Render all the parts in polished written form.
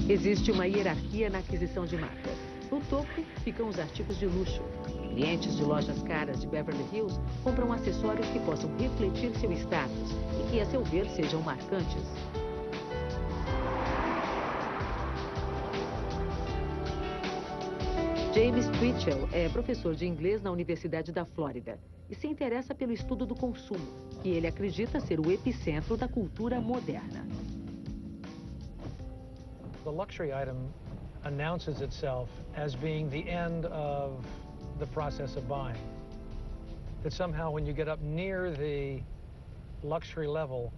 Existe uma hierarquia na aquisição de marcas. No topo ficam os artigos de luxo. Clientes de lojas caras de Beverly Hills compram acessórios que possam refletir seu status e que, a seu ver, sejam marcantes. James Twitchell é professor de inglês na Universidade da Flórida e se interessa pelo estudo do consumo, que ele acredita ser o epicentro da cultura moderna. The luxury item announces itself as being the end of the process of buying. That somehow when you get up near the luxury level,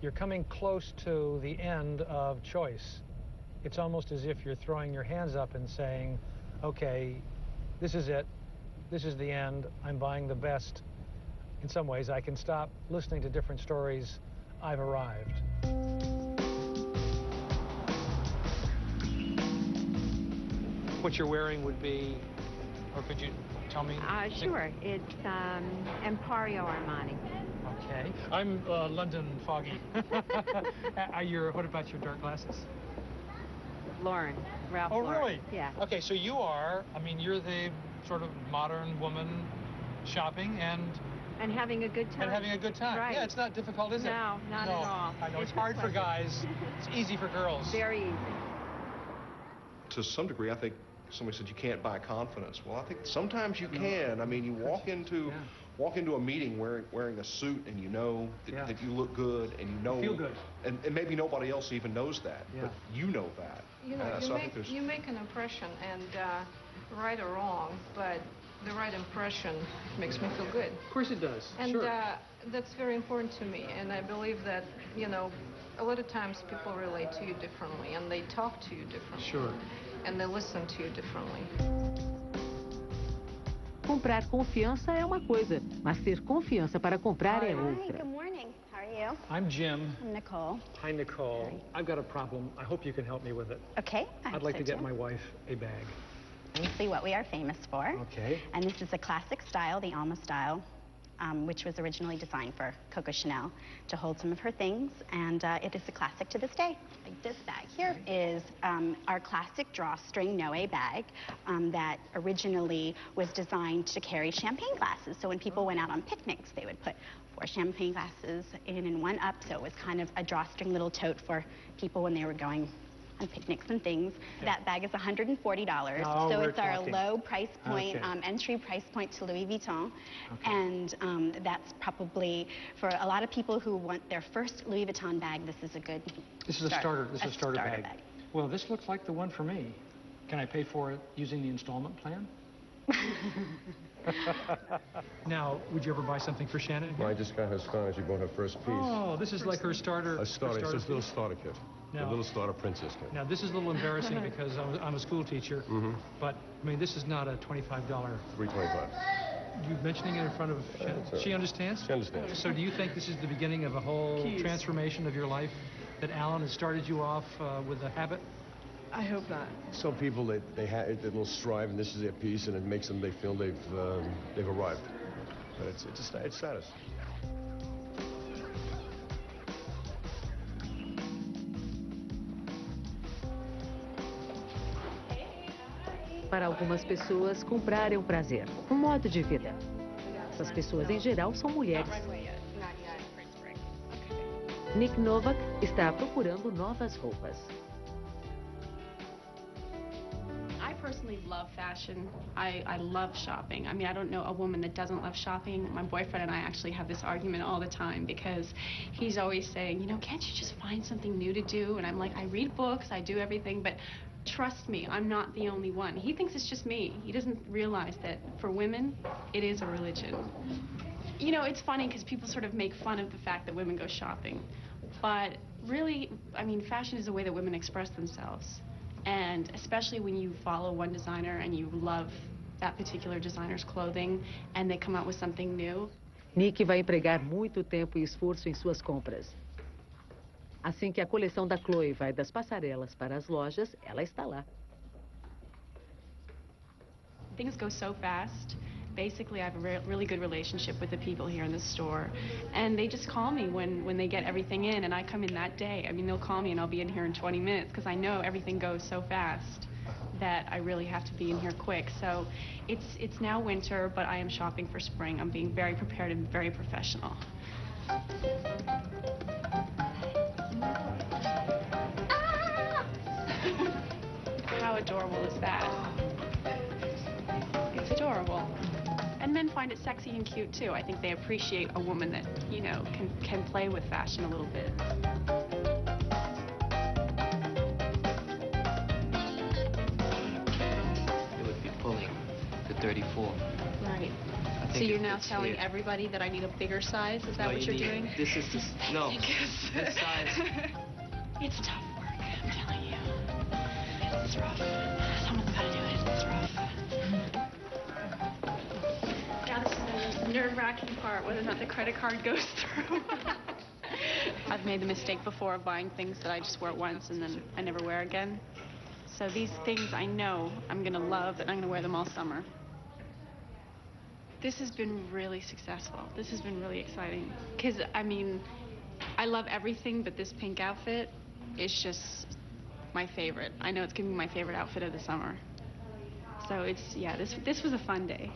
you're coming close to the end of choice. It's almost as if you're throwing your hands up and saying, okay, this is it, this is the end, I'm buying the best. In some ways, I can stop listening to different stories, I've arrived. What you're wearing would be, or could you tell me? Sure, it's Emporio Armani. Okay, I'm London Foggy. What about your dark glasses? Lauren, Ralph Oh, Lauren. really? Yeah. Okay, so you are, I mean, you're the sort of modern woman shopping and having a good time. And having a good time. Right. Yeah, it's not difficult, is it? No, not at all. I know, it's hard for guys. It's easy for girls. Very easy. To some degree, I think somebody said you can't buy confidence. Well, I think sometimes you can. I mean, you walk into a meeting wearing a suit, and you know that you look good, and you know, feel good, and maybe nobody else even knows that, but you know that. You know, you make an impression, and right or wrong, but the right impression makes me feel good. Of course it does. And sure. That's very important to me, and I believe that, you know, a lot of times people relate to you differently, and they talk to you differently. Sure. And they listen to you differently. Comprar confiança é uma coisa, mas ter confiança para comprar é outra. Hi, good morning. How are you? I'm Jim. I'm Nicole. Hi, Nicole. Hi. I've got a problem. I hope you can help me with it. Okay. I'd like to get my wife a bag. Obviously what we are famous for. Okay. And this is a classic style, the Alma style, which was originally designed for Coco Chanel to hold some of her things, and it is a classic to this day. Like this bag here is our classic drawstring Noe bag that originally was designed to carry champagne glasses. So when people went out on picnics, they would put 4 champagne glasses in and 1 up, so it was kind of a drawstring little tote for people when they were going on picnics and things. Okay. That bag is $140, so it's our low price point, entry price point to Louis Vuitton, and that's probably, for a lot of people who want their first Louis Vuitton bag, this is a good This is a starter bag. Well, this looks like the one for me. Can I pay for it using the installment plan? Now, would you ever buy something for Shannon? Well, I just got her started. She bought her first piece. Oh, this is like her starter. A starter. It's just a little starter kit. Now, a little starter princess kit. Now, this is a little embarrassing because I'm a school teacher. But I mean, this is not a $25. $325. You mentioning it in front of Shannon? She understands? She understands. So, do you think this is the beginning of a whole transformation of your life? That Alan has started you off with a habit? I hope not. Some people, they will strive, and this is their piece, and it makes them, they feel they've arrived. But it's status. Para algumas pessoas, comprar é um prazer, um modo de vida. Essas pessoas, em geral, são mulheres. Nick Novak está procurando novas roupas. I personally love fashion. I love shopping. I mean, I don't know a woman that doesn't love shopping. My boyfriend and I actually have this argument all the time because he's always saying, you know, can't you just find something new to do? And I'm like, I read books, I do everything, but trust me, I'm not the only one. He thinks it's just me. He doesn't realize that for women, it is a religion. You know, it's funny because people sort of make fun of the fact that women go shopping. But really, I mean, fashion is a way that women express themselves. And especially when you follow one designer and you love that particular designer's clothing and they come out with something new. Nick vai empregar muito tempo e esforço em suas compras. Assim que a coleção da Chloe vai das passarelas para as lojas, ela está lá. Things go so fast, basically I have a really good relationship with the people here in the store, and they just call me when they get everything in, and I come in that day. I mean, they'll call me and I'll be in here in 20 minutes because I know everything goes so fast that I really have to be in here quick. So it's now winter, but I am shopping for spring. I'm being very prepared and very professional. How adorable is that? It's adorable. And men find it sexy and cute too. I think they appreciate a woman that, you know, can play with fashion a little bit. It would be pulling the 34. Right. So you're now telling everybody that I need a bigger size? Is that what you're doing? This is no. This size. It's tough work, I'm telling you. It's rough. Someone's got to do it. It's rough. Yeah, this is the nerve-wracking part, whether or not the credit card goes through. I've made the mistake before of buying things that I just wear once and then I never wear again. So these things I know I'm going to love and I'm going to wear them all summer. This has been really successful. This has been really exciting. Because, I mean, I love everything, but this pink outfit is just my favorite. I know it's going to be my favorite outfit of the summer. So it's, yeah, this was a fun day.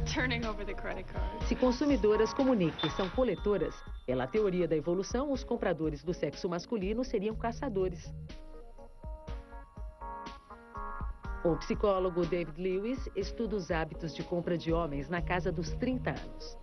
Turning over the credit card. Se consumidoras como Nick são coletoras, pela teoria da evolução, os compradores do sexo masculino seriam caçadores. O psicólogo David Lewis estuda os hábitos de compra de homens na casa dos 30 anos.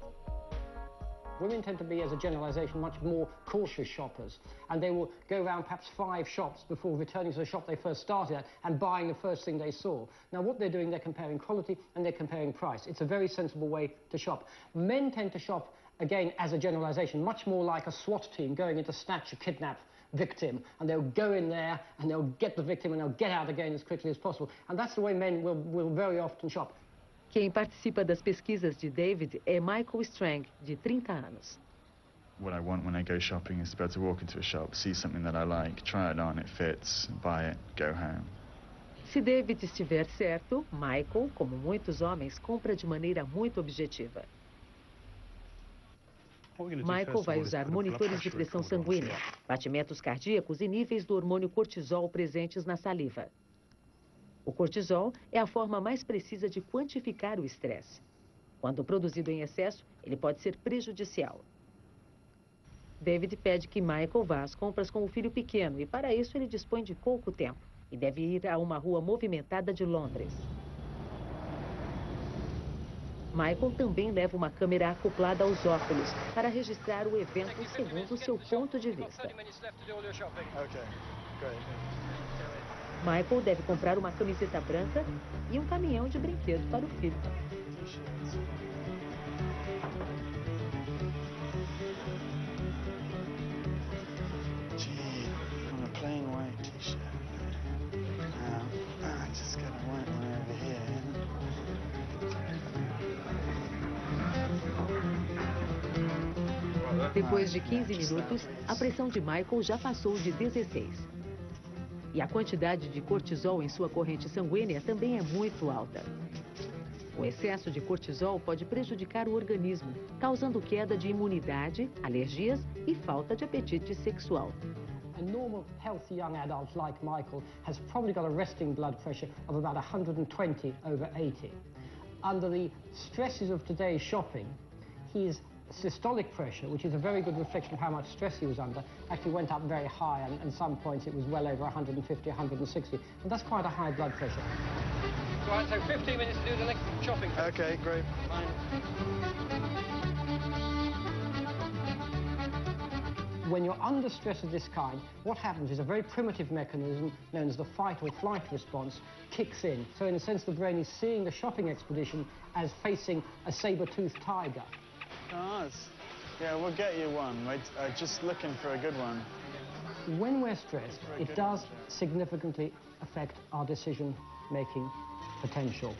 Women tend to be, as a generalization, much more cautious shoppers, and they will go around perhaps 5 shops before returning to the shop they first started at and buying the first thing they saw. Now, what they're doing, they're comparing quality and they're comparing price. It's a very sensible way to shop. Men tend to shop, again, as a generalization, much more like a SWAT team going in to snatch a kidnapped victim, and they'll go in there and they'll get the victim and they'll get out again as quickly as possible. And that's the way men will very often shop. Quem participa das pesquisas de David é Michael Strang, de 30 anos. What I want when I go shopping is to be able to walk into a shop, see something that I like, try it on, it fits, buy it, go home. Se David estiver certo, Michael, como muitos homens, compra de maneira muito objetiva. Michael vai usar monitores de pressão sanguínea, batimentos cardíacos e níveis do hormônio cortisol presentes na saliva. O cortisol é a forma mais precisa de quantificar o estresse. Quando produzido em excesso, ele pode ser prejudicial. David pede que Michael vá às compras com o filho pequeno e, para isso, ele dispõe de pouco tempo e deve ir a uma rua movimentada de Londres. Michael também leva uma câmera acoplada aos óculos para registrar o evento segundo o seu ponto de vista. Michael deve comprar uma camiseta branca e um caminhão de brinquedo para o filho. Depois de 15 minutos, a pressão de Michael já passou de 16. E a quantidade de cortisol em sua corrente sanguínea também é muito alta. O excesso de cortisol pode prejudicar o organismo, causando queda de imunidade, alergias e falta de apetite sexual. A normal, healthy young adult like Michael has probably got a resting blood pressure of about 120/80. Under the stresses of today's shopping, his systolic pressure, which is a very good reflection of how much stress he was under, actually went up very high, and at some points it was well over 150, 160. And that's quite a high blood pressure. Right, so 15 minutes to do the next shopping. Okay, great. Fine. When you're under stress of this kind, what happens is a very primitive mechanism known as the fight or flight response kicks in. So in a sense, the brain is seeing the shopping expedition as facing a saber-toothed tiger. Nice. Yeah, we'll get you one. We're just looking for a good one. When we're stressed, it does significantly affect our decision-making potential.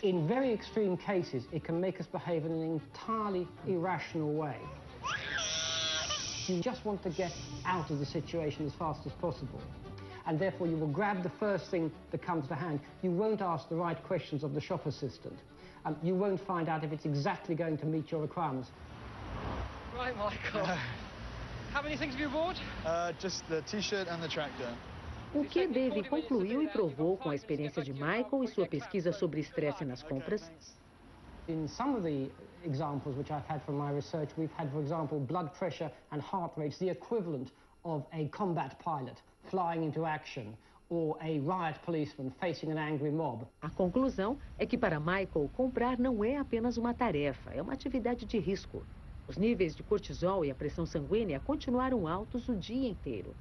In very extreme cases, it can make us behave in an entirely irrational way. You just want to get out of the situation as fast as possible. And therefore, you will grab the first thing that comes to hand. You won't ask the right questions of the shop assistant. you won't find out if it's exactly going to meet your requirements. Right, Michael. How many things have you bought? Just the T-shirt and the tractor. O que Dave concluiu e provou com a experiência de Michael e sua pesquisa sobre estresse nas compras. In some of the examples which I've had from my research, we've had, for example, blood pressure and heart rates, the equivalent of a combat pilot flying into action or a riot policeman facing an angry mob. A conclusão é que para Michael, comprar não é apenas uma tarefa, é uma atividade de risco. Os níveis de cortisol e a pressão sanguínea continuaram altos o dia inteiro.